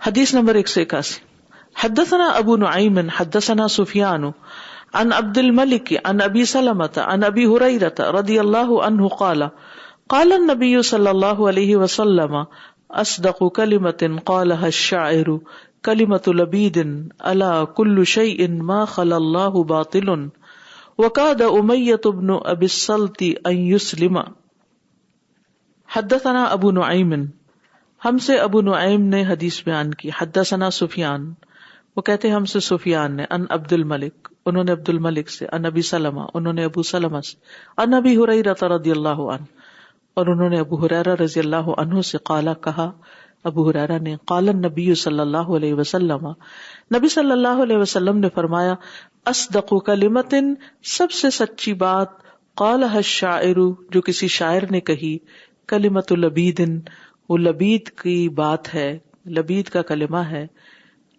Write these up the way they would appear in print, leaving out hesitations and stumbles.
حدیث نمبر 181. حدثنا ابو نعیم حدثنا سفیان عن عبد الملک عن ابی سلمۃ عن ابی ہریرۃ رضی اللہ عنہ قال قال النبی صلی اللہ علیہ وسلم اصدق کلمۃ قالها الشاعر کلمۃ لبید الا کل شیء ما خلا اللہ باطل وکاد امیۃ بن ابی الصلت ان یسلم. حدثنا ابو نعیم، ہم سے ابو نعیم نے حدیث بیان کی. حدثنا سفیان، وہ کہتے ہیں ہم سے سفیان نے، ان عبد الملک، انہوں نے عبد الملک سے، ان ابی سلمہ، انہوں نے ابو سلمہ سے، ان ابی ہریرہ رضی اللہ عنہ، اور انہوں نے ابو ہریرہ رضی اللہ عنہ سے قالا کہا، ابو ہریرہ نے، قال النبی صلی اللہ علیہ وسلم، نبی صلی اللہ علیہ وسلم نے فرمایا، اصدق کلمۃ، سب سے سچی بات، قالها الشاعر، جو کسی شاعر نے کہی، کلمۃ لبید، وہ لبید کی بات ہے، لبید کا کلمہ ہے،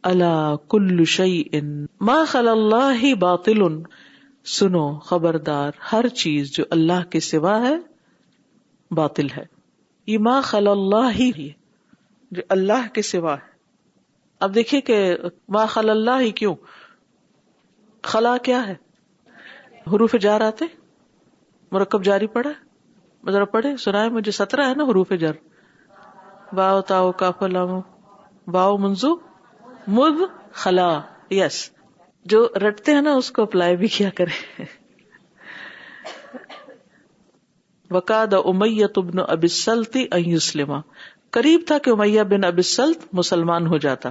الا کل شیء ما خلا اللہ باطل، سنو خبردار، ہر چیز جو اللہ کے سوا ہے باطل ہے. یہ ما خلا اللہ ہی ہے، جو اللہ کے سوا ہے. اب دیکھیے کہ ما خلا اللہ ہی کیوں، خلا کیا ہے؟ حروف جار آتے، مرکب جاری پڑھا ہے، ذرا پڑھے سنائے مجھے. 17 ہے نا حروف جر، واو تاؤ کاف لام، واو منزو مذ خلا. یس، جو رٹتے ہیں نا اس کو اپلائی بھی کیا کرے. وقاد امیۃ بن ابی الصلت ان یسلم، قریب تھا کہ امیہ بن ابی الصلت مسلمان ہو جاتا.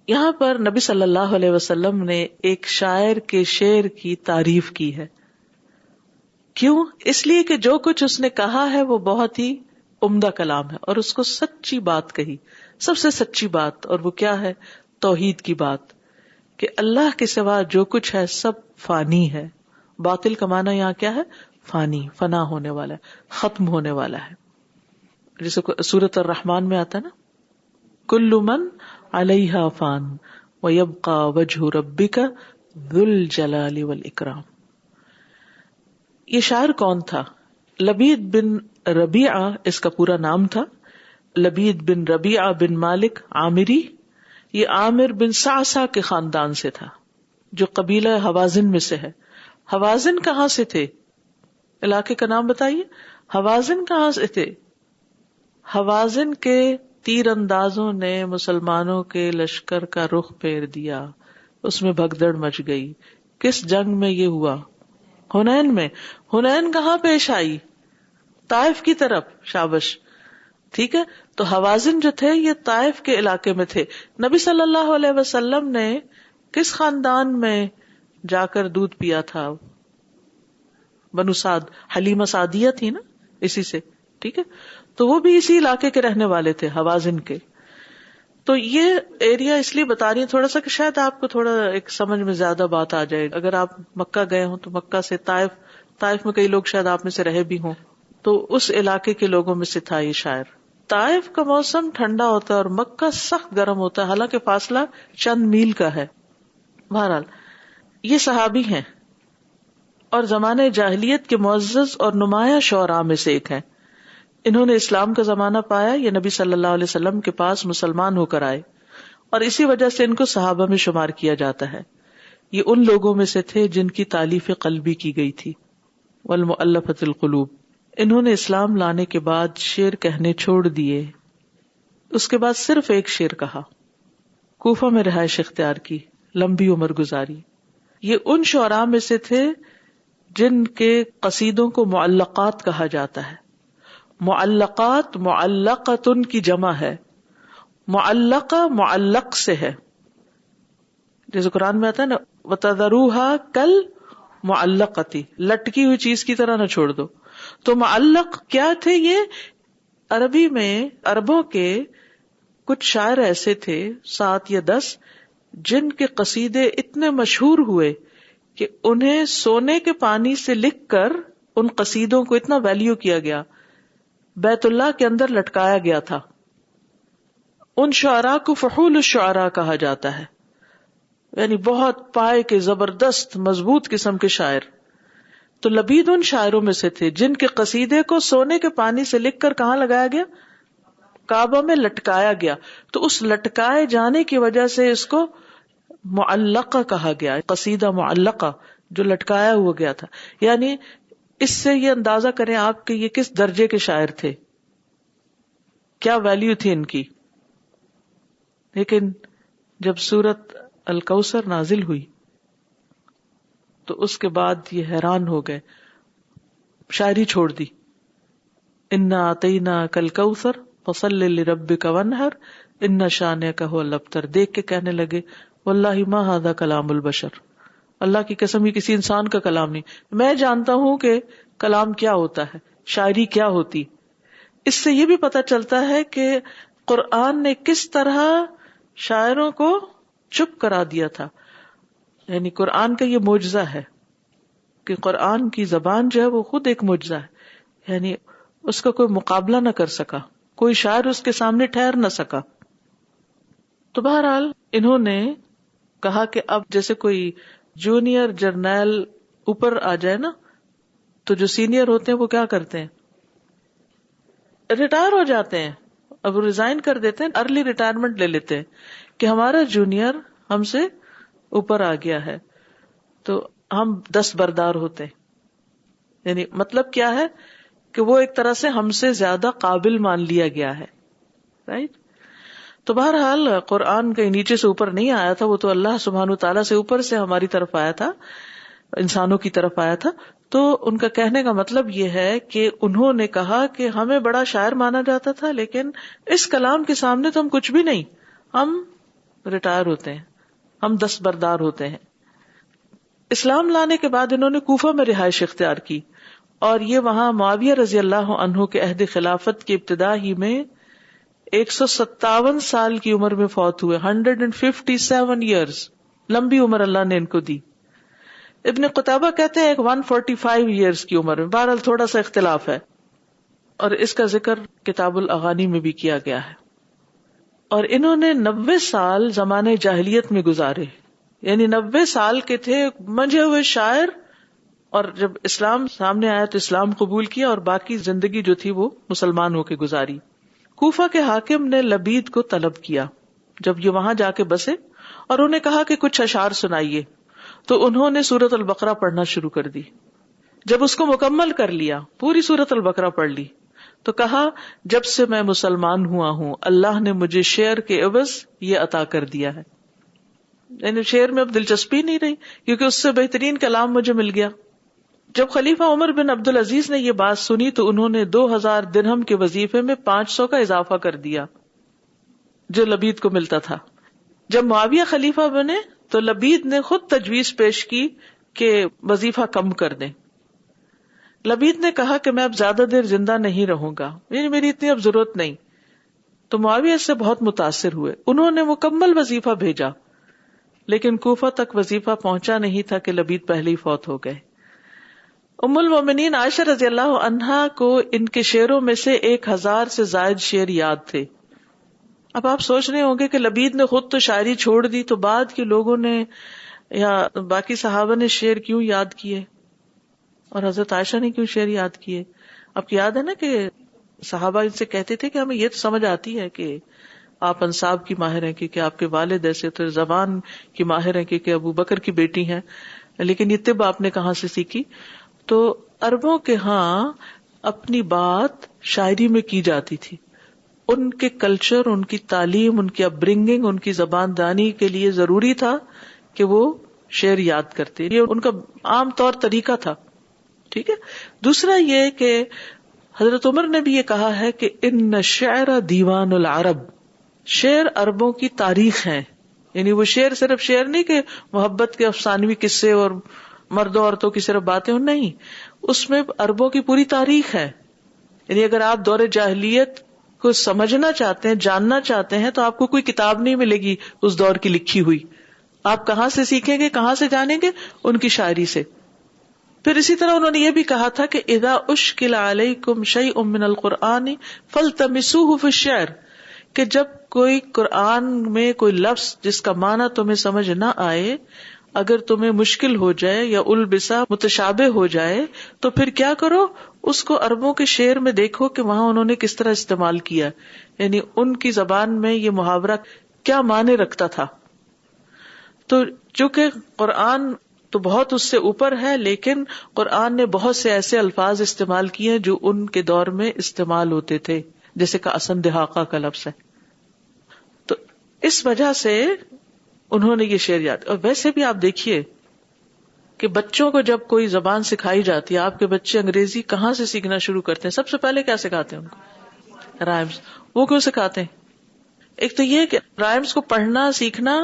یہاں پر نبی صلی اللہ علیہ وسلم نے ایک شاعر کے شعر کی تعریف کی ہے. کیوں؟ اس لیے کہ جو کچھ اس نے کہا ہے وہ بہت ہی عمدہ کلام ہے، اور اس کو سچی بات کہی، سب سے سچی بات، اور وہ کیا ہے؟ توحید کی بات، کہ اللہ کے سوا جو کچھ ہے سب فانی ہے. باطل کا معنی یہاں کیا ہے؟ فانی، فنا ہونے والا ہے، ختم ہونے والا ہے. جیسے سورۃ الرحمن میں آتا ہے نا، کل من علیہا فان ویبقى وجہ ربک ذو الجلال والاکرام. یہ شاعر کون تھا؟ لبید بن ربیعہ اس کا پورا نام تھا. لبید بن ربیعہ بن مالک عامری، یہ عامر بن صعصع کے خاندان سے تھا، جو قبیلہ حوازن میں سے ہے. حوازن کہاں سے تھے؟ علاقے کا نام بتائیے. حوازن کہاں سے تھے؟ حوازن کے تیر اندازوں نے مسلمانوں کے لشکر کا رخ پھیر دیا، اس میں بھگدڑ مچ گئی. کس جنگ میں یہ ہوا؟ حنین میں. حنین کہاں پیش آئی؟ طائف کی طرف. شابش، ٹھیک ہے. تو حوازن جو تھے یہ طائف کے علاقے میں تھے. نبی صلی اللہ علیہ وسلم نے کس خاندان میں جا کر دودھ پیا تھا؟ بنو سعد، حلیمہ سعدیہ تھی نا، اسی سے، ٹھیک ہے. تو وہ بھی اسی علاقے کے رہنے والے تھے، حوازن کے. تو یہ ایریا اس لیے بتا رہی ہیں تھوڑا سا کہ شاید آپ کو تھوڑا ایک سمجھ میں زیادہ بات آ جائے. اگر آپ مکہ گئے ہوں تو مکہ سے طائف میں کئی لوگ شاید آپ میں سے رہے بھی ہوں، تو اس علاقے کے لوگوں میں سے تھا یہ شاعر. طائف کا موسم ٹھنڈا ہوتا ہے اور مکہ سخت گرم ہوتا ہے، حالانکہ فاصلہ چند میل کا ہے. بہرحال یہ صحابی ہیں اور زمانے جاہلیت کے معزز اور نمایاں شعراء میں سے ایک ہیں. انہوں نے اسلام کا زمانہ پایا، یہ نبی صلی اللہ علیہ وسلم کے پاس مسلمان ہو کر آئے، اور اسی وجہ سے ان کو صحابہ میں شمار کیا جاتا ہے. یہ ان لوگوں میں سے تھے جن کی تالیف قلبی کی گئی تھی، والمؤلفۃ القلوب. انہوں نے اسلام لانے کے بعد شعر کہنے چھوڑ دیے. اس کے بعد صرف ایک شعر کہا، کوفہ میں رہائش اختیار کی، لمبی عمر گزاری. یہ ان شعراء میں سے تھے جن کے قصیدوں کو معلقات کہا جاتا ہے. معلقات معلقتن کی جمع ہے، معلقہ معلق سے ہے. جیسے قرآن میں آتا ہے نا، وَتَذَرُوهَا كَالْمُعَلَّقَةِ، لٹکی ہوئی چیز کی طرح نہ چھوڑ دو. تو معلق کیا تھے؟ یہ عربی میں عربوں کے کچھ شاعر ایسے تھے 7 یا 10 جن کے قصیدے اتنے مشہور ہوئے کہ انہیں سونے کے پانی سے لکھ کر ان قصیدوں کو اتنا ویلیو کیا گیا، بیت اللہ کے اندر لٹکایا گیا تھا. ان شعراء کو فحول الشعراء کہا جاتا ہے، یعنی بہت پائے کے زبردست مضبوط قسم کے شاعر. تو لبید ان شاعروں میں سے تھے جن کے قصیدے کو سونے کے پانی سے لکھ کر کہاں لگایا گیا؟ کعبہ میں لٹکایا گیا، تو اس لٹکائے جانے کی وجہ سے اس کو معلقہ کہا گیا، قصیدہ معلقہ جو لٹکایا ہوا گیا تھا. یعنی اس سے یہ اندازہ کریں آپ کہ یہ کس درجے کے شاعر تھے، کیا ویلیو تھی ان کی. لیکن جب سورت الکوثر نازل ہوئی تو اس کے بعد یہ حیران ہو گئے، شاعری چھوڑ دی. انا اعطیناک الکوثر فصل لربک وانحر ان شانئک ھو الابتر. دیکھ کے کہنے لگے واللہ ما ھذا کلام البشر، اللہ کی قسم یہ کسی انسان کا کلام نہیں. میں جانتا ہوں کہ کلام کیا ہوتا ہے، شاعری کیا ہوتی. اس سے یہ بھی پتہ چلتا ہے کہ قرآن نے کس طرح شاعروں کو چپ کرا دیا تھا. یعنی قرآن کا یہ معجزہ ہے کہ قرآن کی زبان جو ہے وہ خود ایک معجزہ ہے، یعنی اس کا کوئی مقابلہ نہ کر سکا، کوئی شاعر اس کے سامنے ٹھہر نہ سکا. تو بہرحال انہوں نے کہا کہ اب جیسے کوئی جونیئر جرنیل اوپر آ جائے نا، تو جو سینئر ہوتے ہیں وہ کیا کرتے ہیں، ریٹائر ہو جاتے ہیں، اب ریزائن کر دیتے ہیں، ارلی ریٹائرمنٹ لے لیتے ہیں کہ ہمارا جونیئر ہم سے اوپر آ گیا ہے تو ہم دستبردار ہوتے ہیں. یعنی مطلب کیا ہے کہ وہ ایک طرح سے ہم سے زیادہ قابل مان لیا گیا ہے، رائٹ. تو بہرحال قرآن کہیں نیچے سے اوپر نہیں آیا تھا، وہ تو اللہ سبحانہ تعالیٰ سے اوپر سے ہماری طرف آیا تھا، انسانوں کی طرف آیا تھا. تو ان کا کہنے کا مطلب یہ ہے کہ انہوں نے کہا کہ ہمیں بڑا شاعر مانا جاتا تھا، لیکن اس کلام کے سامنے تو ہم کچھ بھی نہیں، ہم ریٹائر ہوتے ہیں، ہم دستبردار ہوتے ہیں. اسلام لانے کے بعد انہوں نے کوفہ میں رہائش اختیار کی، اور یہ وہاں معاویہ رضی اللہ عنہ کے عہد خلافت کی ابتدا ہی میں 157 سال کی عمر میں فوت ہوئے. 157 ایئرز، لمبی عمر اللہ نے ان کو دی. ابن قتیبہ کہتے ہیں 145 ایئرز کی عمر میں، بہرحال تھوڑا سا اختلاف ہے، اور اس کا ذکر کتاب الاغانی میں بھی کیا گیا ہے. اور انہوں نے 90 سال زمانے جاہلیت میں گزارے، یعنی 90 سال کے تھے، منجھے ہوئے شاعر. اور جب اسلام سامنے آیا تو اسلام قبول کیا، اور باقی زندگی جو تھی وہ مسلمان ہو کے گزاری. کوفہ کے حاکم نے لبید کو طلب کیا جب یہ وہاں جا کے بسے، اور انہیں کہا کہ کچھ اشعار سنائیے. تو انہوں نے سورۃ البقرہ پڑھنا شروع کر دی. جب اس کو مکمل کر لیا، پوری سورۃ البقرہ پڑھ لی، تو کہا جب سے میں مسلمان ہوا ہوں اللہ نے مجھے شعر کے عوض یہ عطا کر دیا ہے. یعنی شعر میں اب دلچسپی نہیں رہی، کیونکہ اس سے بہترین کلام مجھے مل گیا. جب خلیفہ عمر بن عبد العزیز نے یہ بات سنی تو انہوں نے 2000 درہم کے وظیفے میں 500 کا اضافہ کر دیا جو لبید کو ملتا تھا. جب معاویہ خلیفہ بنے تو لبید نے خود تجویز پیش کی کہ وظیفہ کم کر دیں. لبید نے کہا کہ میں اب زیادہ دیر زندہ نہیں رہوں گا، یعنی میری اتنی اب ضرورت نہیں. تو معاویہ اس سے بہت متاثر ہوئے، انہوں نے مکمل وظیفہ بھیجا، لیکن کوفہ تک وظیفہ پہنچا نہیں تھا کہ لبید پہلے ہی فوت ہو گئے. ام المومنین عائشہ رضی اللہ عنہا کو ان کے شعروں میں سے 1000 سے زائد شعر یاد تھے. اب آپ سوچ رہے ہوں گے کہ لبید نے خود تو شاعری چھوڑ دی، تو بعد کے لوگوں نے یا باقی صحابہ نے شعر کیوں یاد کیے، اور حضرت عائشہ نے کیوں شعر یاد کیے؟ آپ کو یاد ہے نا کہ صحابہ ان سے کہتے تھے کہ ہمیں یہ تو سمجھ آتی ہے کہ آپ انساب کی ماہر ہیں، کیونکہ آپ کے والد ایسے، تو زبان کی ماہر ہیں کیونکہ ابو بکر کی بیٹی ہیں، لیکن یہ طب آپ نے کہاں سے سیکھی؟ تو عربوں کے ہاں اپنی بات شاعری میں کی جاتی تھی. ان کے کلچر، ان کی تعلیم، ان کی اپ برنگنگ، ان کی زبان دانی کے لیے ضروری تھا کہ وہ شعر یاد کرتے، یہ ان کا عام طور طریقہ تھا. ٹھیک ہے. دوسرا یہ کہ حضرت عمر نے بھی یہ کہا ہے کہ ان الشعر دیوان العرب، شعر عربوں کی تاریخ ہیں. یعنی وہ شعر صرف شعر نہیں کہ محبت کے افسانوی قصے اور مردوں عورتوں کی صرف باتیں، نہیں، اس میں عربوں کی پوری تاریخ ہے. یعنی اگر آپ دور جاہلیت کو سمجھنا چاہتے ہیں، جاننا چاہتے ہیں، تو آپ کو کوئی کتاب نہیں ملے گی اس دور کی لکھی ہوئی. آپ کہاں سے سیکھیں گے، کہاں سے جانیں گے؟ ان کی شاعری سے. پھر اسی طرح انہوں نے یہ بھی کہا تھا کہ اذا اشکل علیکم شیء من القرآن فالتمسوہ فی الشعر، کہ جب کوئی قرآن میں کوئی لفظ جس کا معنی تمہیں سمجھ نہ آئے، اگر تمہیں مشکل ہو جائے یا البسا متشابہ ہو جائے، تو پھر کیا کرو، اس کو عربوں کے شعر میں دیکھو کہ وہاں انہوں نے کس طرح استعمال کیا، یعنی ان کی زبان میں یہ محاورہ کیا معنی رکھتا تھا. تو چونکہ قرآن تو بہت اس سے اوپر ہے، لیکن قرآن نے بہت سے ایسے الفاظ استعمال کیے ہیں جو ان کے دور میں استعمال ہوتے تھے، جیسے کہ اسن دہاقہ کا لفظ ہے. تو اس وجہ سے انہوں نے یہ شعر یاد. اور ویسے بھی آپ دیکھیے کہ بچوں کو جب کوئی زبان سکھائی جاتی ہے، آپ کے بچے انگریزی کہاں سے سیکھنا شروع کرتے ہیں؟ سب سے پہلے کیا سکھاتے ہیں ان کو؟ رائمز. وہ کیوں سکھاتے ہیں؟ ایک تو یہ کہ رائمز کو پڑھنا سیکھنا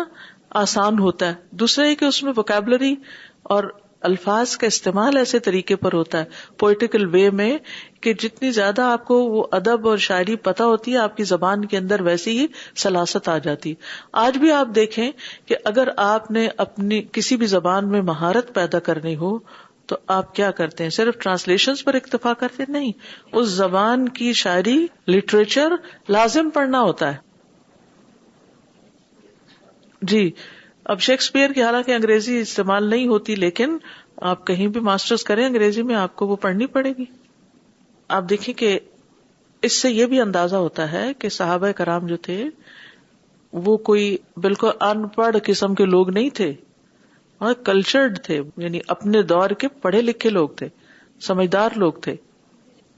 آسان ہوتا ہے، دوسرا یہ کہ اس میں ووکیبلری اور الفاظ کا استعمال ایسے طریقے پر ہوتا ہے، پوئٹیکل وے میں، کہ جتنی زیادہ آپ کو وہ ادب اور شاعری پتہ ہوتی ہے، آپ کی زبان کے اندر ویسی ہی سلاست آ جاتی ہے. آج بھی آپ دیکھیں کہ اگر آپ نے اپنی کسی بھی زبان میں مہارت پیدا کرنی ہو تو آپ کیا کرتے ہیں؟ صرف ٹرانسلیشنز پر اکتفا کرتے ہیں؟ نہیں، اس زبان کی شاعری، لٹریچر لازم پڑھنا ہوتا ہے. جی، اب شیکسپیئر کی حالانکہ انگریزی استعمال نہیں ہوتی، لیکن آپ کہیں بھی ماسٹرز کریں انگریزی میں، آپ کو وہ پڑھنی پڑے گی. آپ دیکھیں کہ اس سے یہ بھی اندازہ ہوتا ہے کہ صحابہ کرام جو تھے وہ کوئی بالکل ان پڑھ قسم کے لوگ نہیں تھے، اور کلچرڈ تھے، یعنی اپنے دور کے پڑھے لکھے لوگ تھے، سمجھدار لوگ تھے،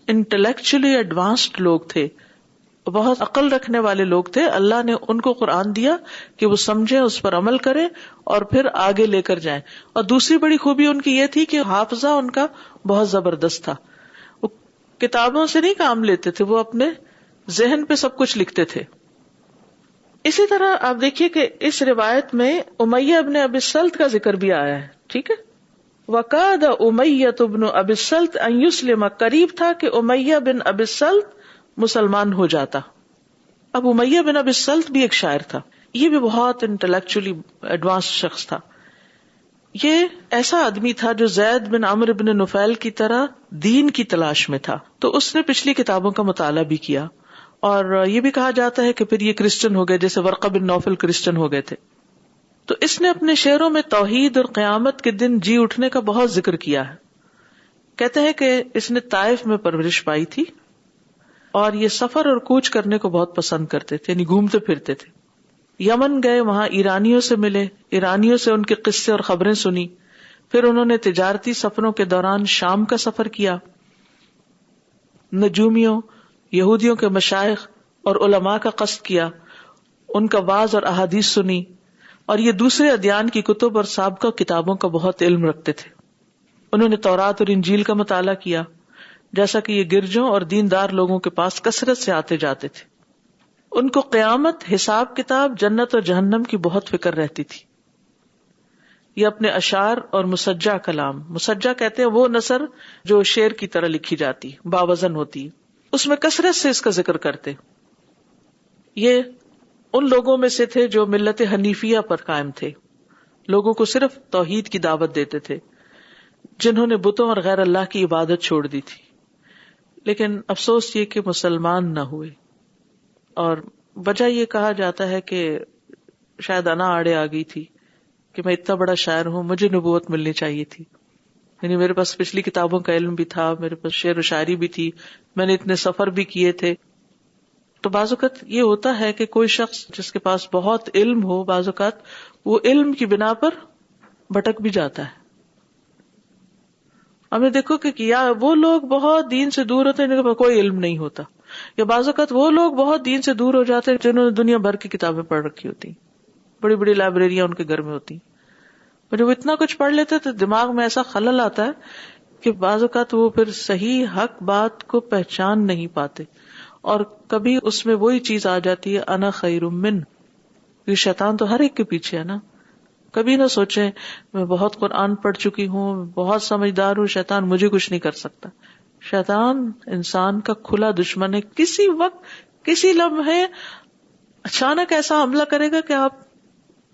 انٹلیکچولی ایڈوانسڈ لوگ تھے، بہت عقل رکھنے والے لوگ تھے. اللہ نے ان کو قرآن دیا کہ وہ سمجھیں، اس پر عمل کریں اور پھر آگے لے کر جائیں. اور دوسری بڑی خوبی ان کی یہ تھی کہ حافظہ ان کا بہت زبردست تھا. وہ کتابوں سے نہیں کام لیتے تھے، وہ اپنے ذہن پہ سب کچھ لکھتے تھے. اسی طرح آپ دیکھیے کہ اس روایت میں امیہ ابن ابی السلط کا ذکر بھی آیا ہے. ٹھیک ہے، وقاد امیہ ابن ابی السلط ان یسلم، قریب تھا کہ امیہ بن ابی السلط مسلمان ہو جاتا. اب امیہ بن ابی السلط بھی ایک شاعر تھا، یہ بھی بہت انٹلیکچولی ایڈوانس شخص تھا. یہ ایسا آدمی تھا جو زید بن عمرو بن نفیل کی طرح دین کی تلاش میں تھا. تو اس نے پچھلی کتابوں کا مطالعہ بھی کیا، اور یہ بھی کہا جاتا ہے کہ پھر یہ کرسچن ہو گئے، جیسے ورقہ بن نوفل کرسچن ہو گئے تھے. تو اس نے اپنے شعروں میں توحید اور قیامت کے دن جی اٹھنے کا بہت ذکر کیا ہے. کہتے ہیں کہ اس نے طائف میں پرورش پائی تھی، اور یہ سفر اور کوچ کرنے کو بہت پسند کرتے تھے، یعنی گھومتے پھرتے تھے. یمن گئے، وہاں ایرانیوں سے ملے، ایرانیوں سے ان کے قصے اور خبریں سنی. پھر انہوں نے تجارتی سفروں کے دوران شام کا سفر کیا، نجومیوں، یہودیوں کے مشائخ اور علماء کا قصد کیا، ان کا وعظ اور احادیث سنی. اور یہ دوسرے ادیان کی کتب اور سابقہ کتابوں کا بہت علم رکھتے تھے. انہوں نے تورات اور انجیل کا مطالعہ کیا، جیسا کہ یہ گرجوں اور دیندار لوگوں کے پاس کثرت سے آتے جاتے تھے. ان کو قیامت، حساب کتاب، جنت اور جہنم کی بہت فکر رہتی تھی. یہ اپنے اشعار اور مسجع کلام، مسجع کہتے ہیں وہ نثر جو شعر کی طرح لکھی جاتی، باوزن ہوتی، اس میں کثرت سے اس کا ذکر کرتے. یہ ان لوگوں میں سے تھے جو ملت حنیفیہ پر قائم تھے، لوگوں کو صرف توحید کی دعوت دیتے تھے، جنہوں نے بتوں اور غیر اللہ کی عبادت چھوڑ دی تھی. لیکن افسوس یہ کہ مسلمان نہ ہوئے، اور وجہ یہ کہا جاتا ہے کہ شاید انا آڑے آ گئی تھی کہ میں اتنا بڑا شاعر ہوں، مجھے نبوت ملنی چاہیے تھی. یعنی میرے پاس پچھلی کتابوں کا علم بھی تھا، میرے پاس شعر و شاعری بھی تھی، میں نے اتنے سفر بھی کیے تھے. تو بعض اوقات یہ ہوتا ہے کہ کوئی شخص جس کے پاس بہت علم ہو، بعض اوقات وہ علم کی بنا پر بھٹک بھی جاتا ہے. ہمیں دیکھو کہ یا وہ لوگ بہت دین سے دور ہوتے ہیں جن کے پاس کوئی علم نہیں ہوتا، یا بعض اوقات وہ لوگ بہت دین سے دور ہو جاتے ہیں جنہوں نے دنیا بھر کی کتابیں پڑھ رکھی ہوتی، بڑی بڑی لائبریریاں ان کے گھر میں ہوتی. اور جب اتنا کچھ پڑھ لیتے تو دماغ میں ایسا خلل آتا ہے کہ بعض اوقات وہ پھر صحیح حق بات کو پہچان نہیں پاتے، اور کبھی اس میں وہی چیز آ جاتی ہے انا خیر من. یہ شیطان تو ہر ایک کے پیچھے ہے نا. کبھی نہ سوچیں میں بہت قرآن پڑھ چکی ہوں، بہت سمجھدار ہوں، شیطان مجھے کچھ نہیں کر سکتا. شیطان انسان کا کھلا دشمن ہے. کسی وقت، کسی لمحے اچانک ایسا حملہ کرے گا کہ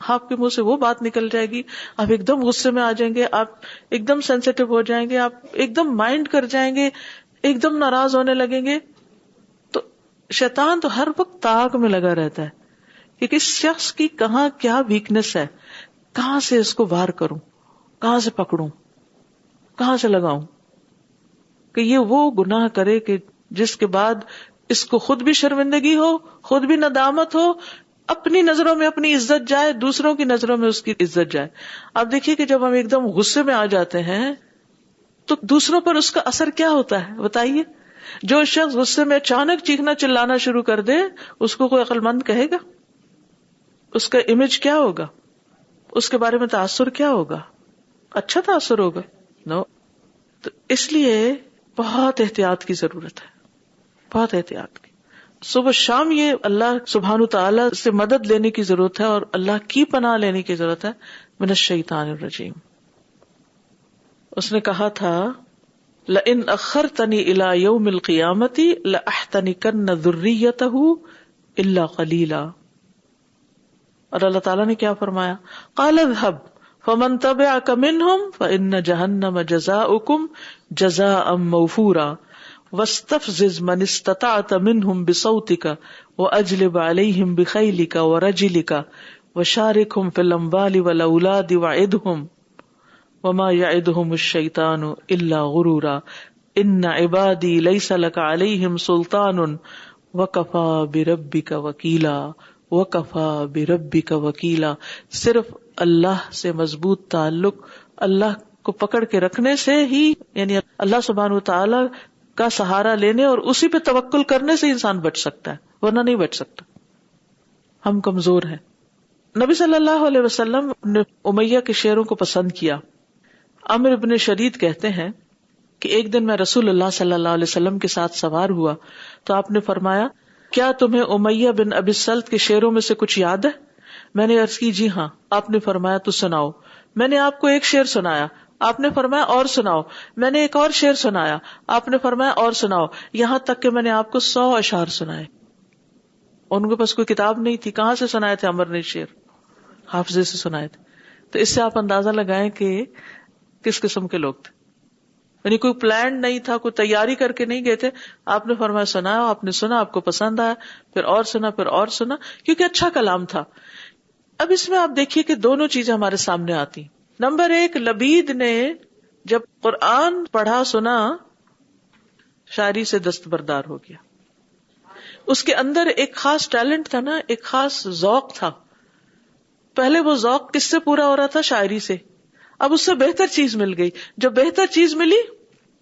آپ کے منہ سے وہ بات نکل جائے گی، آپ ایک دم غصے میں آ جائیں گے، آپ ایک دم سینسیٹیو ہو جائیں گے، آپ ایک دم مائنڈ کر جائیں گے، ایک دم ناراض ہونے لگیں گے. تو شیطان تو ہر وقت تاک میں لگا رہتا ہے کہ کس شخص کی کہاں کیا ویکنس ہے، کہاں سے اس کو وار کروں، کہاں سے پکڑوں، کہاں سے لگاؤں. کہ یہ وہ گناہ کرے کہ جس کے بعد اس کو خود بھی شرمندگی ہو، خود بھی ندامت ہو، اپنی نظروں میں اپنی عزت جائے، دوسروں کی نظروں میں اس کی عزت جائے. آپ دیکھیے کہ جب ہم ایک دم غصے میں آ جاتے ہیں تو دوسروں پر اس کا اثر کیا ہوتا ہے بتائیے. جو شخص غصے میں اچانک چیخنا چلانا شروع کر دے اس کو کوئی عقل مند کہے گا؟ اس کا امیج کیا ہوگا؟ اس کے بارے میں تاثر کیا ہوگا؟ اچھا تاثر ہوگا؟ نو. تو اس لیے بہت احتیاط کی ضرورت ہے، بہت احتیاط کی. صبح شام یہ اللہ سبحانہ تعالی سے مدد لینے کی ضرورت ہے اور اللہ کی پناہ لینے کی ضرورت ہے من الشیطان الرجیم. اس نے کہا تھا لئن اخرتنی الی یوم القیامت لاحتنکن ذریتہ الا قلیلا. اور اللہ تعالیٰ نے کیا فرمایا؟ قال اذهب فمن تبعك منهم فإن جہنم جزاؤکم جزاء موفورا واستفزز من استطعت منهم بصوتك واجلب عليهم بخيلك ورجلك وشاركهم في الاموال والاولاد وعدهم وما يعدهم الشيطان الا غرورا ان عبادي ليس لك عليهم سلطان وكفى بربك وكيلا وكفى بربك وكيلا. صرف اللہ سے مضبوط تعلق، اللہ کو پکڑ کے رکھنے سے ہی، یعنی اللہ سبحانہ وتعالی کا سہارا لینے اور اسی پہ توکل کرنے سے انسان بچ سکتا ہے، ورنہ نہیں بچ سکتا. ہم کمزور ہیں. نبی صلی اللہ علیہ وسلم نے امیہ کے شعروں کو پسند کیا. عامر ابن شدید کہتے ہیں کہ ایک دن میں رسول اللہ صلی اللہ علیہ وسلم کے ساتھ سوار ہوا تو آپ نے فرمایا کیا تمہیں امیہ بن ابی سلت کے شعروں میں سے کچھ یاد ہے؟ میں نے عرض کی جی ہاں. آپ نے فرمایا تو سناؤ. میں نے آپ کو ایک شعر سنایا. آپ نے فرمایا اور سناؤ. میں نے ایک اور شعر سنایا. آپ نے فرمایا اور سناؤ. یہاں تک کہ میں نے آپ کو 100 اشعار سنائے. ان کے پاس کوئی کتاب نہیں تھی، کہاں سے سنائے تھے عمر نے شعر؟ حافظے سے سنائے تھے. تو اس سے آپ اندازہ لگائیں کہ کس قسم کے لوگ تھے. یعنی کوئی پلان نہیں تھا، کوئی تیاری کر کے نہیں گئے تھے. آپ نے فرمایا سنایا، آپ نے سنا، آپ کو پسند آیا، پھر اور سنا، پھر اور سنا، کیونکہ اچھا کلام تھا. اب اس میں آپ دیکھیے کہ دونوں چیزیں ہمارے سامنے آتی. نمبر ایک، لبید نے جب قرآن پڑھا سنا شاعری سے دستبردار ہو گیا. اس کے اندر ایک خاص ٹیلنٹ تھا نا، ایک خاص ذوق تھا. پہلے وہ ذوق کس سے پورا ہو رہا تھا؟ شاعری سے. اب اس سے بہتر چیز مل گئی. جب بہتر چیز ملی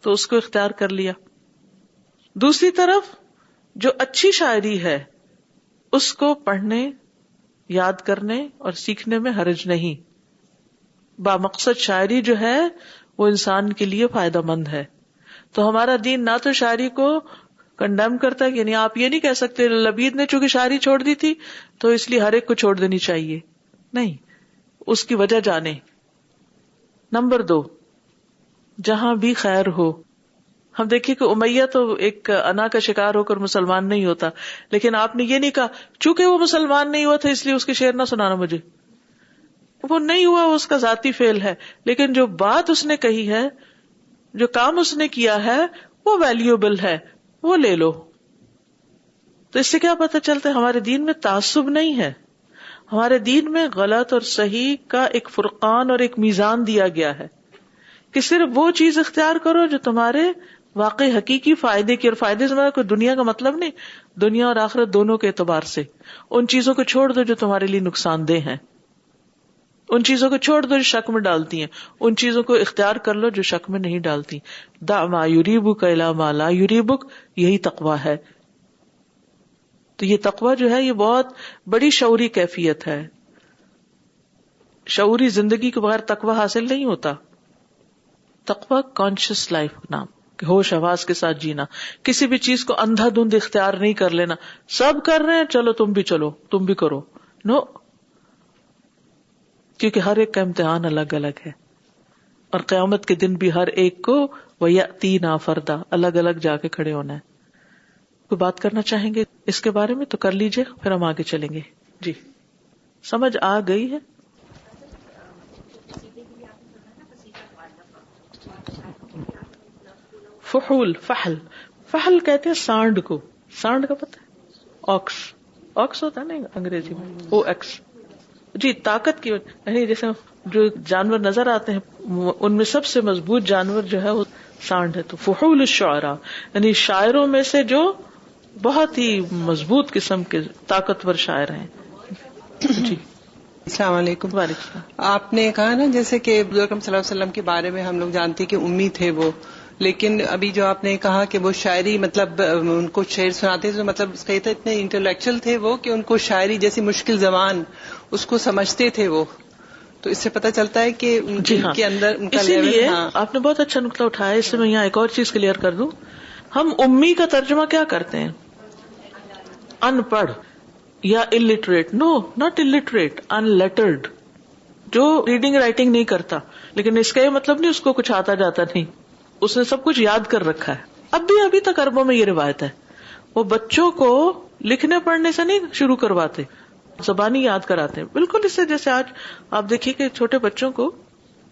تو اس کو اختیار کر لیا. دوسری طرف جو اچھی شاعری ہے اس کو پڑھنے، یاد کرنے اور سیکھنے میں حرج نہیں. بامقصد شاعری جو ہے وہ انسان کے لیے فائدہ مند ہے. تو ہمارا دین نہ تو شاعری کو کنڈیم کرتا ہے، یعنی آپ یہ نہیں کہہ سکتے لبید نے چونکہ شاعری چھوڑ دی تھی تو اس لیے ہر ایک کو چھوڑ دینی چاہیے. نہیں، اس کی وجہ جانے. نمبر 2، جہاں بھی خیر ہو. ہم دیکھیے کہ امیہ تو ایک انا کا شکار ہو کر مسلمان نہیں ہوتا، لیکن آپ نے یہ نہیں کہا چونکہ وہ مسلمان نہیں ہوا تھا اس لیے اس کے شعر نہ سنانا مجھے. وہ نہیں ہوا، وہ اس کا ذاتی فعل ہے، لیکن جو بات اس نے کہی ہے، جو کام اس نے کیا ہے وہ ویلیوبل ہے، وہ لے لو. تو اس سے کیا پتہ چلتا ہے؟ ہمارے دین میں تعصب نہیں ہے. ہمارے دین میں غلط اور صحیح کا ایک فرقان اور ایک میزان دیا گیا ہے کہ صرف وہ چیز اختیار کرو جو تمہارے واقعی حقیقی فائدے کی، اور فائدے سے کوئی دنیا کا مطلب نہیں، دنیا اور آخرت دونوں کے اعتبار سے. ان چیزوں کو چھوڑ دو جو تمہارے لیے نقصان دہ ہیں، ان چیزوں کو چھوڑ دو جو شک میں ڈالتی ہیں، ان چیزوں کو اختیار کر لو جو شک میں نہیں ڈالتی. دع ما یریبک الی ما لا یریبک، یہی تقویٰ ہے. تو یہ تقویٰ جو ہے یہ بہت بڑی شعوری کیفیت ہے. شعوری زندگی کے بغیر تقویٰ حاصل نہیں ہوتا. تقویٰ کانشیس لائف کا نام، کہ ہوش حواس کے ساتھ جینا، کسی بھی چیز کو اندھا دھند اختیار نہیں کر لینا. سب کر رہے ہیں چلو تم بھی چلو، تم بھی کرو. نو، کیونکہ ہر ایک کا امتحان الگ الگ ہے، اور قیامت کے دن بھی ہر ایک کو وَيَأْتِينَا فَرْدًا الگ الگ جا کے کھڑے ہونا ہے. کوئی بات کرنا چاہیں گے اس کے بارے میں تو کر لیجئے، پھر ہم آگے چلیں گے. جی، سمجھ آ گئی ہے؟ فحول، فحل کہتے ہیں سانڈ کو. سانڈ کا پتہ ہے؟ آکس ہوتا ہے نا انگریزی میں، او ایکس. جی، طاقت کی، یعنی جیسے جو جانور نظر آتے ہیں ان میں سب سے مضبوط جانور جو ہے وہ سانڈ ہے. تو فحول الشعراء یعنی شاعروں میں سے جو بہت ہی مضبوط قسم کے طاقتور شاعر ہیں. جی السلام علیکم. وعلیکم السلام. آپ نے کہا نا جیسے کہ حضور صلی اللہ علیہ وسلم کے بارے میں ہم لوگ جانتے کہ امی تھے وہ، لیکن ابھی جو آپ نے کہا کہ وہ شاعری مطلب ان کو شعر سناتے تھے، مطلب اس کا یہ تھا اتنے انٹلیکچوئل تھے وہ کہ ان کو شاعری جیسی مشکل زبان اس کو سمجھتے تھے وہ. تو اس سے پتہ چلتا ہے کہ ان کے اندر ان کا اسی لیول. لیے آپ نے بہت اچھا نقطہ اٹھایا. اس سے میں یہاں ایک اور چیز کلیئر کر دوں. ہم امی کا ترجمہ کیا کرتے ہیں؟ ان پڑھ یا illiterate. No not illiterate, unlettered, جو ریڈنگ رائٹنگ نہیں کرتا. لیکن اس کا یہ مطلب نہیں اس کو کچھ آتا جاتا نہیں، اس نے سب کچھ یاد کر رکھا ہے. ابھی تک عربوں میں یہ روایت ہے، وہ بچوں کو لکھنے پڑھنے سے نہیں شروع کرواتے، زبانی یاد کراتے ہیں. بالکل اس سے جیسے آج آپ دیکھیے کہ چھوٹے بچوں کو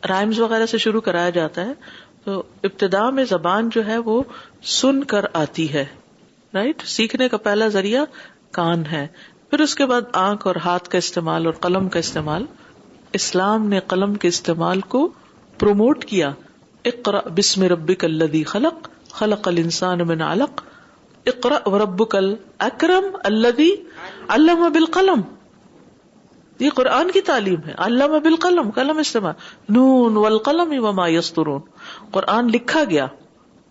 رائمز وغیرہ سے شروع کرایا جاتا ہے، تو ابتدا میں زبان جو ہے وہ سن کر آتی ہے. رائٹ. سیکھنے کا پہلا ذریعہ کان ہے، پھر اس کے بعد آنکھ اور ہاتھ کا استعمال اور قلم کا استعمال. اسلام نے قلم کے استعمال کو پروموٹ کیا. اقرأ بسم ربک الذی خلق خلق الانسان من علق اقرأ وربک الاکرم الذی علم بالقلم. یہ قرآن کی تعلیم ہے. علم بالقلم، قلم استعمال. نون والقلم وما یسطرون، قرآن لکھا گیا.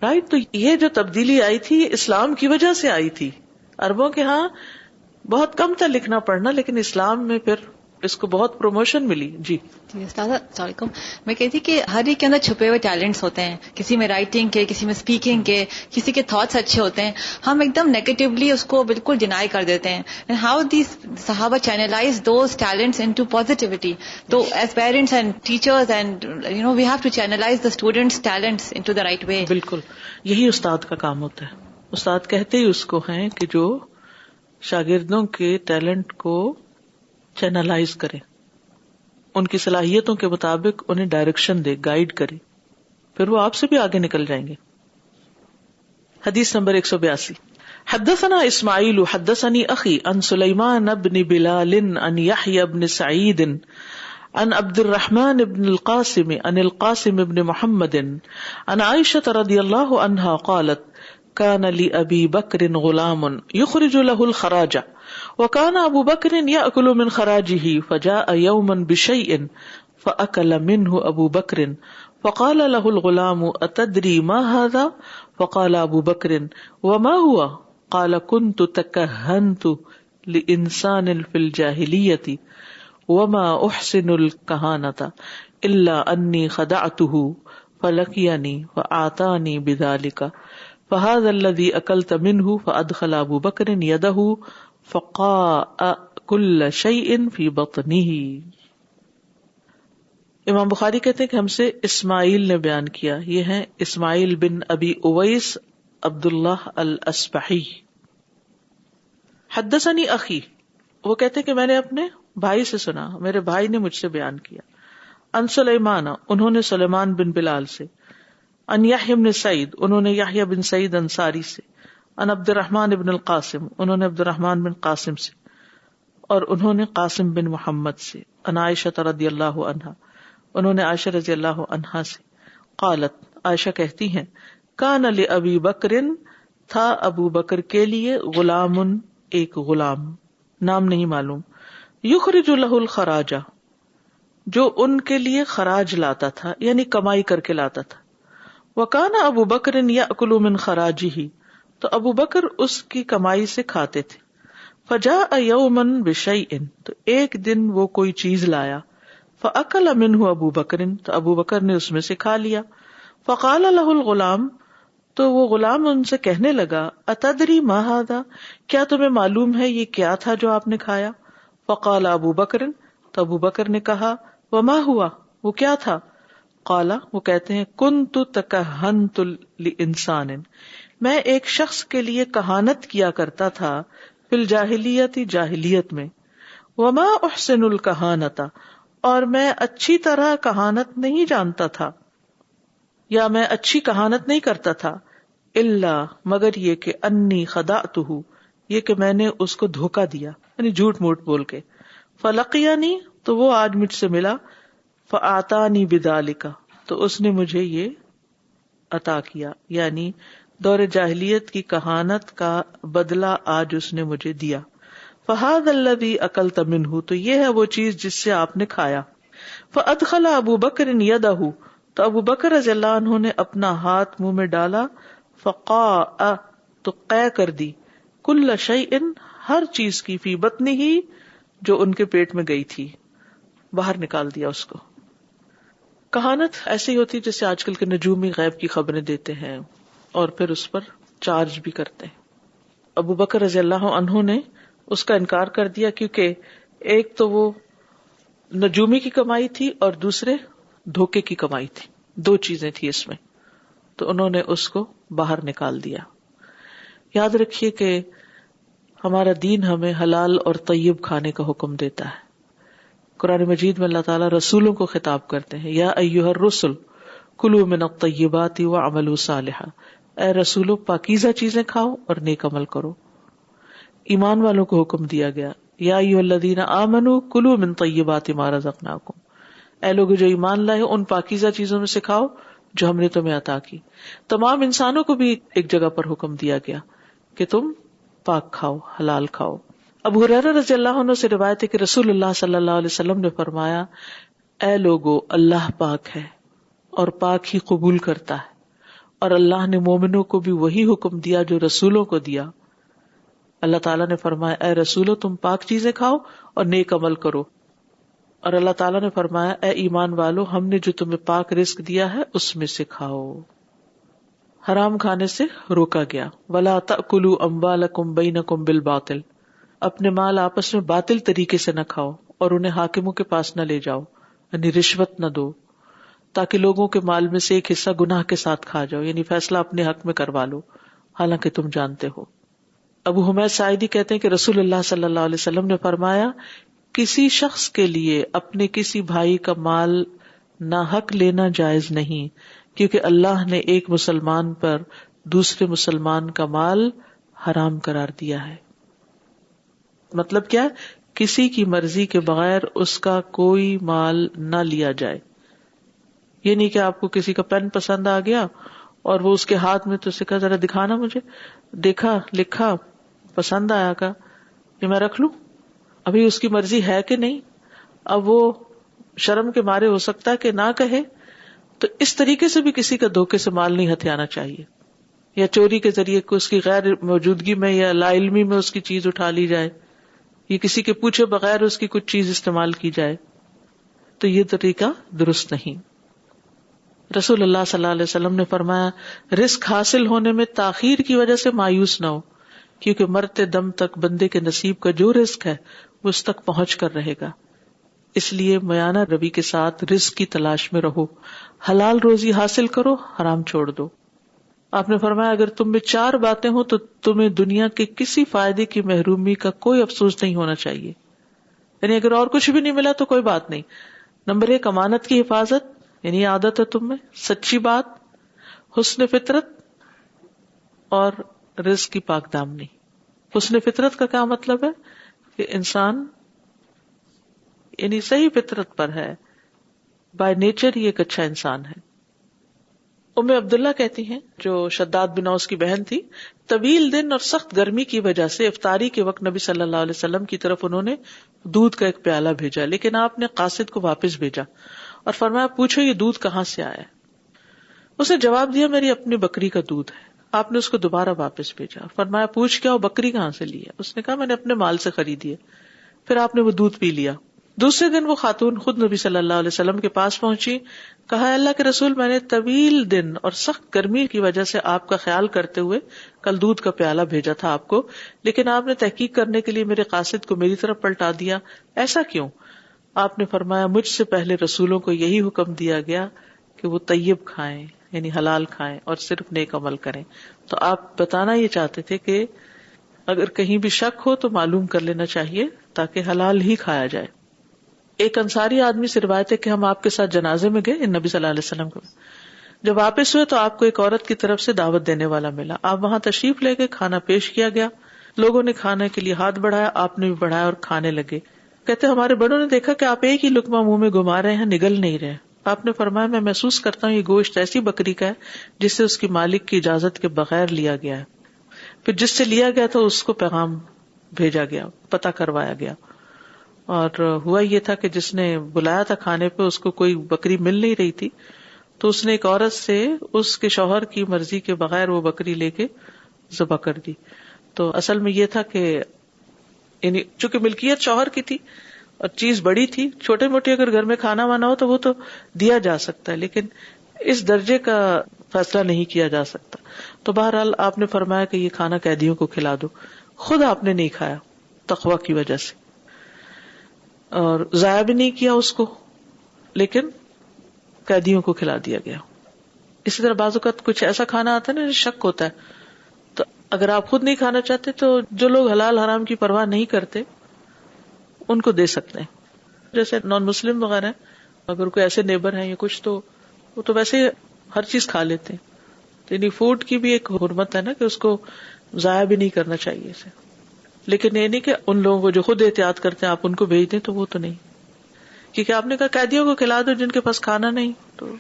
رائٹ. تو یہ جو تبدیلی آئی تھی یہ اسلام کی وجہ سے آئی تھی. عربوں کے ہاں بہت کم تھا لکھنا پڑھنا، لیکن اسلام میں پھر اس کو بہت پروموشن ملی. جی السلام علیکم. میں کہتی کہ ہر ایک کے اندر چھپے ہوئے ٹیلنٹس ہوتے ہیں، کسی میں رائٹنگ کے، کسی میں اسپیکنگ کے، کسی کے تھاٹس اچھے ہوتے ہیں. ہم ایک دم نیگیٹولی اس کو بالکل ڈینائی کر دیتے ہیں. اینڈ ہاؤ دیز صحابہ channelize those talents into positivity. تو as parents and teachers and we have to channelize the students talents into the right way. بالکل یہی استاد کا کام ہوتا ہے. استاد کہتے ہی اس کو ہیں کہ جو شاگردوں کے ٹیلنٹ کو چینلائز کرے، ان کی صلاحیتوں کے مطابق انہیں ڈائریکشن دے، گائیڈ کرے، پھر وہ آپ سے بھی آگے نکل جائیں گے. حدیث نمبر 182. حدثنا اسماعیل حدثنی اخی عن سلیمان بن بلال عن یحیی بن سعید عن عبد الرحمن بن القاسم عن القاسم بن محمد عن عائشة رضی اللہ عنہا قالت كان لأبي بكر غلام يخرج له الخراج وكان أبو بكر يأكل من خراجه فجاء يوما بشيء فأكل منه أبو بكر فقال له الغلام أتدري ما هذا؟ فقال أبو بكر وما هو؟ قال كنت تكهنت لإنسان في الجاهلية وما أحسن الكهانة إلا أني خدعته فلقيني فأعطاني بذلك فهذا الذي أكلت منه فأدخل أبو بكر يده فقاء كل شيء في بطنه. امام بخاری کہتے ہیں کہ ہم سے اسماعیل نے بیان کیا. یہ ہیں اسماعیل بن ابی اویس عبداللہ الاسبحی. حدثنی اخی، وہ کہتے کہ میں نے اپنے بھائی سے سنا، میرے بھائی نے مجھ سے بیان کیا. ان سلیمان، انہوں نے سلیمان بن بلال سے. ان یحیی بن سعید، انہوں نے یحیی بن سعید انصاری سے. ان عبد الرحمن بن القاسم، انہوں نے عبد الرحمن بن قاسم سے، اور انہوں نے قاسم بن محمد سے. ان عائشہ رضی اللہ عنہا، انہوں نے عائشہ رضی اللہ عنہا سے. قالت، عائشہ کہتی ہیں کان لأبی بکر، تھا ابو بکر کے لیے غلام، ایک غلام، نام نہیں معلوم، یخرج لہ الخراج، جو ان کے لیے خراج لاتا تھا، یعنی کمائی کر کے لاتا تھا. وکان ابو بکر یأکل من خراجہ، تو ابو بکر اس کی کمائی سے کھاتے تھے. فجاء یوما بشیء، تو ایک دن وہ کوئی چیز لایا. فاکل منہ ابو بکر، تو ابو بکر نے اس میں سے کھا لیا. فقال لہ الغلام، تو وہ غلام ان سے کہنے لگا اتدری ما ھذا، کیا تمہیں معلوم ہے یہ کیا تھا جو آپ نے کھایا؟ فقال ابو بکر، تو ابو بکر نے کہا وما ہوا، وہ کیا تھا؟ قال، وہ کہتے ہیں کنت تکہنت لانسان، میں ایک شخص کے لیے کہانت کیا کرتا تھا، فی الجاہلیت، جاہلیت میں. وما احسن الکہانۃ، اور میں اچھی طرح کہانت نہیں جانتا تھا، یا میں اچھی کہانت نہیں کرتا تھا. الا، مگر یہ کہ انی خدعتہ، یہ کہ میں نے اس کو دھوکا دیا، یعنی جھوٹ موٹ بول کے. فلقینی، تو وہ آج مجھ سے ملا. فاعطانی بذالک، تو اس نے مجھے یہ عطا کیا، یعنی دور جاہلیت کی کہانت کا بدلہ آج اس نے مجھے دیا. فہذا الذی اکلت منہ، تو یہ ہے وہ چیز جس سے آپ نے کھایا. فادخل ابو بکر یدہ، تو ابو بکر رضی اللہ عنہ نے اپنا ہاتھ منہ میں ڈالا. فقاء، تو قے کر دی، کل شیء، ہر چیز کی، فی بطنہ، جو ان کے پیٹ میں گئی تھی، باہر نکال دیا اس کو. کہانت ایسی ہوتی جیسے آج کل کے نجومی غیب کی خبریں دیتے ہیں اور پھر اس پر چارج بھی کرتے ہیں. ابو بکر رضی اللہ عنہ نے اس کا انکار کر دیا، کیونکہ ایک تو وہ نجومی کی کمائی تھی اور دوسرے دھوکے کی کمائی تھی، دو چیزیں تھی اس میں، تو انہوں نے اس کو باہر نکال دیا. یاد رکھیے کہ ہمارا دین ہمیں حلال اور طیب کھانے کا حکم دیتا ہے. قرآن مجید میں اللہ تعالیٰ رسولوں کو خطاب کرتے ہیں، یا ایھا الرسل کلوا من الطیبات وعملوا صالحا، اے رسولو پاکیزہ چیزیں کھاؤ اور نیک عمل کرو. ایمان والوں کو حکم دیا گیا، یا ایھا الذین آمنوا کلوا من طیبات ما رزقناکم، اے لوگ جو ایمان لائے ان پاکیزہ چیزوں میں سے کھاؤ جو ہم نے تمہیں عطا کی. تمام انسانوں کو بھی ایک جگہ پر حکم دیا گیا کہ تم پاک کھاؤ، حلال کھاؤ. ابو ہریرہ رضی اللہ عنہ سے روایت ہے کہ رسول اللہ صلی اللہ علیہ وسلم نے فرمایا، اے لوگو اللہ پاک ہے اور پاک ہی قبول کرتا ہے، اور اللہ نے مومنوں کو بھی وہی حکم دیا جو رسولوں کو دیا. اللہ تعالیٰ نے فرمایا، اے رسولو تم پاک چیزیں کھاؤ اور نیک عمل کرو. اور اللہ تعالیٰ نے فرمایا، اے ایمان والو ہم نے جو تمہیں پاک رزق دیا ہے اس میں سے کھاؤ. حرام کھانے سے روکا گیا. وَلَا تَأْكُلُوا أَمْوَالَكُمْ بَيْنَكُمْ بِالْبَاطِلِ، اپنے مال آپس میں باطل طریقے سے نہ کھاؤ اور انہیں حاکموں کے پاس نہ لے جاؤ، یعنی رشوت نہ دو تاکہ لوگوں کے مال میں سے ایک حصہ گناہ کے ساتھ کھا جاؤ، یعنی فیصلہ اپنے حق میں کروا لو حالانکہ تم جانتے ہو. ابو حمید ساعدی کہتے ہیں کہ رسول اللہ صلی اللہ علیہ وسلم نے فرمایا، کسی شخص کے لیے اپنے کسی بھائی کا مال ناحق لینا جائز نہیں، کیونکہ اللہ نے ایک مسلمان پر دوسرے مسلمان کا مال حرام قرار دیا ہے. مطلب کیا؟ کسی کی مرضی کے بغیر اس کا کوئی مال نہ لیا جائے. یہ نہیں کہ آپ کو کسی کا پین پسند آ گیا اور وہ اس کے ہاتھ میں، تو اسے کہا ذرا دکھانا مجھے، دیکھا لکھا پسند آیا کا یہ میں رکھ لوں. ابھی اس کی مرضی ہے کہ نہیں، اب وہ شرم کے مارے ہو سکتا ہے کہ نہ کہے. تو اس طریقے سے بھی کسی کا دھوکے سے مال نہیں ہتھیانا چاہیے، یا چوری کے ذریعے اس کی غیر موجودگی میں یا لا علمی میں اس کی چیز اٹھا لی جائے، یا کسی کے پوچھے بغیر اس کی کچھ چیز استعمال کی جائے، تو یہ طریقہ درست نہیں. رسول اللہ صلی اللہ علیہ وسلم نے فرمایا، رزق حاصل ہونے میں تاخیر کی وجہ سے مایوس نہ ہو، کیونکہ مرتے دم تک بندے کے نصیب کا جو رزق ہے وہ اس تک پہنچ کر رہے گا. اس لیے میانہ روی کے ساتھ رزق کی تلاش میں رہو، حلال روزی حاصل کرو، حرام چھوڑ دو. آپ نے فرمایا، اگر تم میں 4 باتیں ہوں تو تمہیں دنیا کے کسی فائدے کی محرومی کا کوئی افسوس نہیں ہونا چاہیے. یعنی اگر اور کچھ بھی نہیں ملا تو کوئی بات نہیں. نمبر 1 امانت کی حفاظت، یعنی عادت ہے تم میں، سچی بات، حسن فطرت اور رزق کی پاک دامنی. حسن فطرت کا کیا مطلب ہے؟ کہ انسان یعنی صحیح فطرت پر ہے، بائی نیچر ہی ایک اچھا انسان ہے. ام عبداللہ کہتی ہیں، جو شداد بن اوس کی بہن تھی، طویل دن اور سخت گرمی کی وجہ سے افطاری کے وقت نبی صلی اللہ علیہ وسلم کی طرف انہوں نے دودھ کا ایک پیالہ بھیجا، لیکن آپ نے قاصد کو واپس بھیجا اور فرمایا، پوچھو یہ دودھ کہاں سے آیا ہے؟ اس نے جواب دیا، میری اپنی بکری کا دودھ ہے. آپ نے اس کو دوبارہ واپس بھیجا، فرمایا، پوچھ کیا ہو، بکری کہاں سے لی ہے؟ اس نے کہا، میں نے اپنے مال سے خریدی ہے. پھر آپ نے وہ دودھ پی لیا. دوسرے دن وہ خاتون خود نبی صلی اللہ علیہ وسلم کے پاس پہنچی، کہا، اللہ کے رسول، میں نے طویل دن اور سخت گرمی کی وجہ سے آپ کا خیال کرتے ہوئے کل دودھ کا پیالہ بھیجا تھا آپ کو، لیکن آپ نے تحقیق کرنے کے لیے میرے قاصد کو میری طرف پلٹا دیا، ایسا کیوں؟ آپ نے فرمایا، مجھ سے پہلے رسولوں کو یہی حکم دیا گیا کہ وہ طیب کھائیں، یعنی حلال کھائیں اور صرف نیک عمل کریں. تو آپ بتانا یہ چاہتے تھے کہ اگر کہیں بھی شک ہو تو معلوم کر لینا چاہیے تاکہ حلال ہی کھایا جائے. ایک انصاری آدمی سے روایت ہے کہ ہم آپ کے ساتھ جنازے میں گئے نبی صلی اللہ علیہ وسلم کو. جب واپس ہوئے تو آپ کو ایک عورت کی طرف سے دعوت دینے والا ملا. آپ وہاں تشریف لے گئے، کھانا پیش کیا گیا، لوگوں نے کھانے کے لیے ہاتھ بڑھایا، آپ نے بھی بڑھایا اور کھانے لگے. کہتے ہمارے بڑوں نے دیکھا کہ آپ ایک ہی لقمہ منہ میں گما رہے ہیں، نگل نہیں رہے. آپ نے فرمایا میں محسوس کرتا ہوں یہ گوشت ایسی بکری کا ہے جس سے اس کی مالک کی اجازت کے بغیر لیا گیا ہے. پھر جس سے لیا گیا تو اس کو پیغام بھیجا گیا, پتہ کروایا گیا. اور ہوا یہ تھا کہ جس نے بلایا تھا کھانے پہ اس کو کوئی بکری مل نہیں رہی تھی, تو اس نے ایک عورت سے اس کے شوہر کی مرضی کے بغیر وہ بکری لے کے ذبح کر دی. تو اصل میں یہ تھا کہ یعنی چونکہ ملکیت شوہر کی تھی اور چیز بڑی تھی, چھوٹے موٹے اگر گھر میں کھانا وانا ہو تو وہ تو دیا جا سکتا ہے, لیکن اس درجے کا فیصلہ نہیں کیا جا سکتا. تو بہرحال آپ نے فرمایا کہ یہ کھانا قیدیوں کو کھلا دو. خود آپ نے نہیں کھایا تقویٰ کی وجہ سے, اور ضائع بھی نہیں کیا اس کو, لیکن قیدیوں کو کھلا دیا گیا. اسی طرح بعض اوقات کچھ ایسا کھانا آتا ہے نا شک ہوتا ہے, تو اگر آپ خود نہیں کھانا چاہتے تو جو لوگ حلال حرام کی پرواہ نہیں کرتے ان کو دے سکتے ہیں, جیسے نان مسلم وغیرہ. اگر کوئی ایسے نیبر ہیں یا کچھ تو وہ تو ویسے ہر چیز کھا لیتے ہیں, یعنی فوڈ کی بھی ایک حرمت ہے نا کہ اس کو ضائع بھی نہیں کرنا چاہیے اسے. لیکن یہ نہیں کہ ان لوگوں کو جو خود احتیاط کرتے ہیں آپ ان کو بھیج دیں, تو وہ تو نہیں, کیونکہ آپ نے کہا قیدیوں کو کھلا دو جن کے پاس کھانا نہیں, تو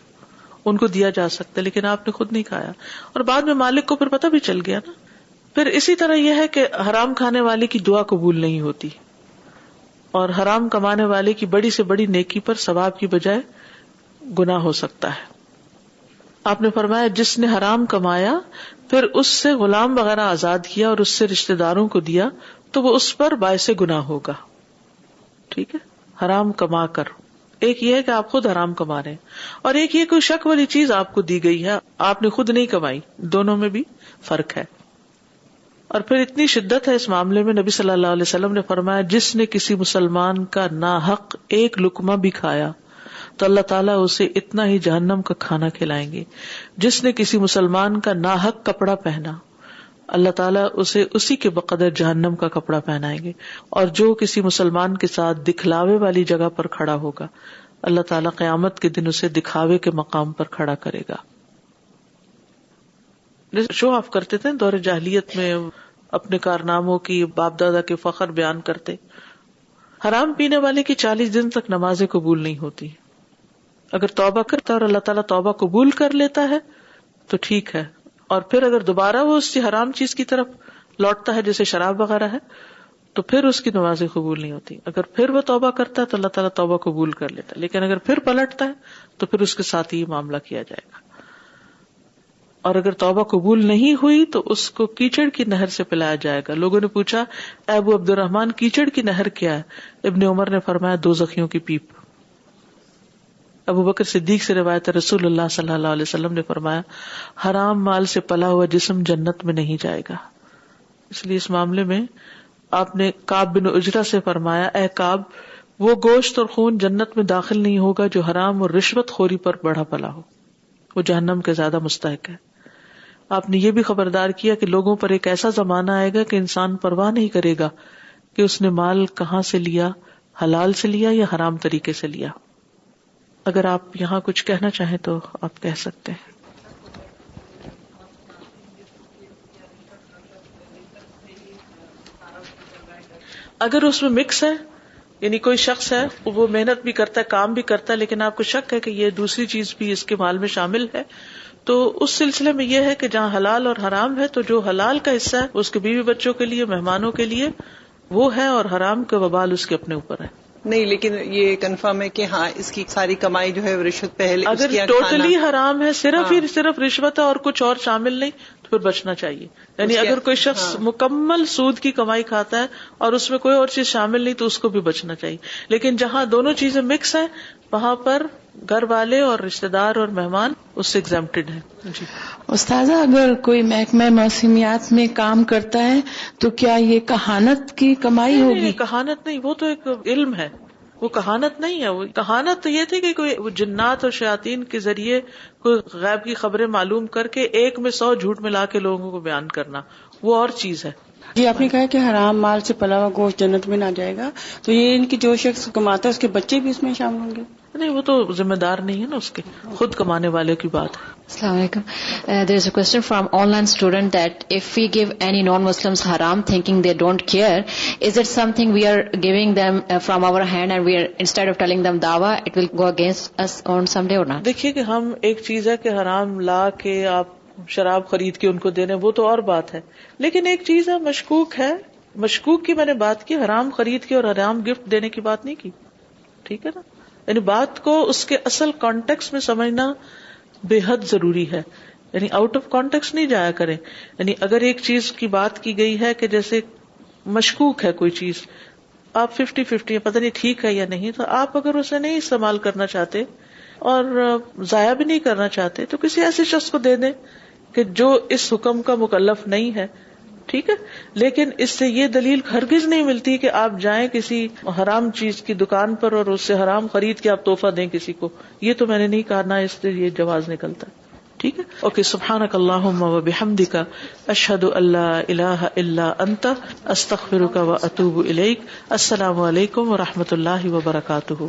ان کو دیا جا سکتا ہے, لیکن آپ نے خود نہیں کھایا. اور بعد میں مالک کو پھر پتہ بھی چل گیا نا. پھر اسی طرح یہ ہے کہ حرام کھانے والے کی دعا قبول نہیں ہوتی, اور حرام کمانے والے کی بڑی سے بڑی نیکی پر ثواب کی بجائے گناہ ہو سکتا ہے. آپ نے فرمایا جس نے حرام کمایا پھر اس سے غلام وغیرہ آزاد کیا اور اس سے رشتہ داروں کو دیا تو وہ اس پر باعث گناہ ہوگا. ٹھیک ہے, حرام کما کر, ایک یہ ہے کہ آپ خود حرام کما رہے ہیں, اور ایک یہ کوئی شک والی چیز آپ کو دی گئی ہے, آپ نے خود نہیں کمائی, دونوں میں بھی فرق ہے. اور پھر اتنی شدت ہے اس معاملے میں, نبی صلی اللہ علیہ وسلم نے فرمایا جس نے کسی مسلمان کا ناحق ایک لقمہ بھی کھایا تو اللہ تعالیٰ اسے اتنا ہی جہنم کا کھانا کھلائیں گے. جس نے کسی مسلمان کا ناحق کپڑا پہنا اللہ تعالیٰ اسے اسی کے بقدر جہنم کا کپڑا پہنائیں گے. اور جو کسی مسلمان کے ساتھ دکھلاوے والی جگہ پر کھڑا ہوگا اللہ تعالیٰ قیامت کے دن اسے دکھاوے کے مقام پر کھڑا کرے گا. شو آف کرتے تھے دور جاہلیت میں, اپنے کارناموں کی, باپ دادا کے فخر بیان کرتے. حرام پینے والے کی 40 دن تک نمازیں قبول نہیں ہوتی. اگر توبہ کرتا اور اللہ تعالیٰ توبہ قبول کر لیتا ہے تو ٹھیک ہے, اور پھر اگر دوبارہ وہ اس حرام چیز کی طرف لوٹتا ہے جیسے شراب وغیرہ ہے تو پھر اس کی نمازیں قبول نہیں ہوتی. اگر پھر وہ توبہ کرتا ہے تو اللہ تعالیٰ توبہ قبول کر لیتا ہے, لیکن اگر پھر پلٹتا ہے تو پھر اس کے ساتھ ہی معاملہ کیا جائے گا. اور اگر توبہ قبول نہیں ہوئی تو اس کو کیچڑ کی نہر سے پلایا جائے گا. لوگوں نے پوچھا اے ابو عبد الرحمن کیچڑ کی نہر کیا ہے؟ ابن عمر نے فرمایا دوزخیوں کی پیپ. ابو بکر صدیق سے روایت ہے رسول اللہ صلی اللہ علیہ وسلم نے فرمایا حرام مال سے پلا ہوا جسم جنت میں نہیں جائے گا. اس لیے اس معاملے میں آپ نے کعب بن عجرہ سے فرمایا اے کعب وہ گوشت اور خون جنت میں داخل نہیں ہوگا جو حرام اور رشوت خوری پر بڑھا پلا ہو, وہ جہنم کے زیادہ مستحق ہے. آپ نے یہ بھی خبردار کیا کہ لوگوں پر ایک ایسا زمانہ آئے گا کہ انسان پرواہ نہیں کرے گا کہ اس نے مال کہاں سے لیا, حلال سے لیا یا حرام طریقے سے لیا. اگر آپ یہاں کچھ کہنا چاہیں تو آپ کہہ سکتے ہیں. اگر اس میں مکس ہے, یعنی کوئی شخص ہے وہ محنت بھی کرتا ہے کام بھی کرتا ہے لیکن آپ کو شک ہے کہ یہ دوسری چیز بھی اس کے مال میں شامل ہے, تو اس سلسلے میں یہ ہے کہ جہاں حلال اور حرام ہے تو جو حلال کا حصہ ہے اس کے بیوی بچوں کے لیے, مہمانوں کے لیے وہ ہے, اور حرام کا وبال اس کے اپنے اوپر ہے. نہیں, لیکن یہ کنفرم ہے کہ ہاں اس کی ساری کمائی جو ہے رشوت پہلے اگر ٹوٹلی حرام ہے, صرف رشوت ہے اور کچھ اور شامل نہیں تو پھر بچنا چاہیے. یعنی اگر کوئی شخص مکمل سود کی کمائی کھاتا ہے اور اس میں کوئی اور چیز شامل نہیں تو اس کو بھی بچنا چاہیے. لیکن جہاں دونوں چیزیں مکس ہیں وہاں پر گھر والے اور رشتہ دار اور مہمان اس سے ایگزمپٹڈ ہیں. جی استاذہ, اگر کوئی محکمہ موسمیات میں کام کرتا ہے تو کیا یہ کہانت کی کمائی ہوگی؟ کہانت نہیں, وہ تو ایک علم ہے, وہ کہانت نہیں ہے. وہ کہانت تو یہ تھی کہ کوئی جنات اور شیاطین کے ذریعے کوئی غیب کی خبریں معلوم کر کے ایک میں 100 جھوٹ ملا کے لوگوں کو بیان کرنا, وہ اور چیز ہے. جی آپ نے کہا کہ حرام مال سے پلا ہوا گوشت جنت میں نہ جائے گا, تو یہ ان کی جو شخص کماتا ہے اس کے بچے بھی اس میں شامل ہوں گے؟ نہیں, وہ تو ذمہ دار نہیں ہے نا, اس کے خود کمانے والے کی بات ہے. Assalamu alaikum. There is a question from online student that if we give any non-Muslims haram thinking they don't care, is it something we are giving them from our hand and we are instead of telling them dawah, it will go against us on some day or not? دیکھیے کہ ہم ایک چیز ہے کہ حرام لا کے آپ شراب خرید کے ان کو دینے، وہ تو اور بات ہے، لیکن ایک چیز ہے مشکوک ہے، مشکوک کی میں نے بات کی، حرام خرید کے اور حرام گفٹ دینے کی بات نہیں کی، ٹھیک ہے نا؟ یعنی بات کو اس کے اصل کانٹیکسٹ میں سمجھنا بے حد ضروری ہے، یعنی آؤٹ آف کانٹیکسٹ نہیں جایا کریں. یعنی اگر ایک چیز کی بات کی گئی ہے کہ جیسے مشکوک ہے کوئی چیز، آپ 50-50 پتہ نہیں ٹھیک ہے یا نہیں، تو آپ اگر اسے نہیں استعمال کرنا چاہتے اور ضائع بھی نہیں کرنا چاہتے تو کسی ایسے شخص کو دے دیں کہ جو اس حکم کا مکلف نہیں ہے، ٹھیک ہے. لیکن اس سے یہ دلیل ہرگز نہیں ملتی کہ آپ جائیں کسی حرام چیز کی دکان پر اور اس سے حرام خرید کے آپ تحفہ دیں کسی کو، یہ تو میں نے نہیں کہا، نہ اس سے یہ جواز نکلتا ہے، ٹھیک ہے. اوکے، سبحانک اللہم و بحمدک، اشہد ان لا الہ الا انت، استغفرک و اتوب الیک. السلام علیکم و رحمۃ اللہ وبرکاتہ.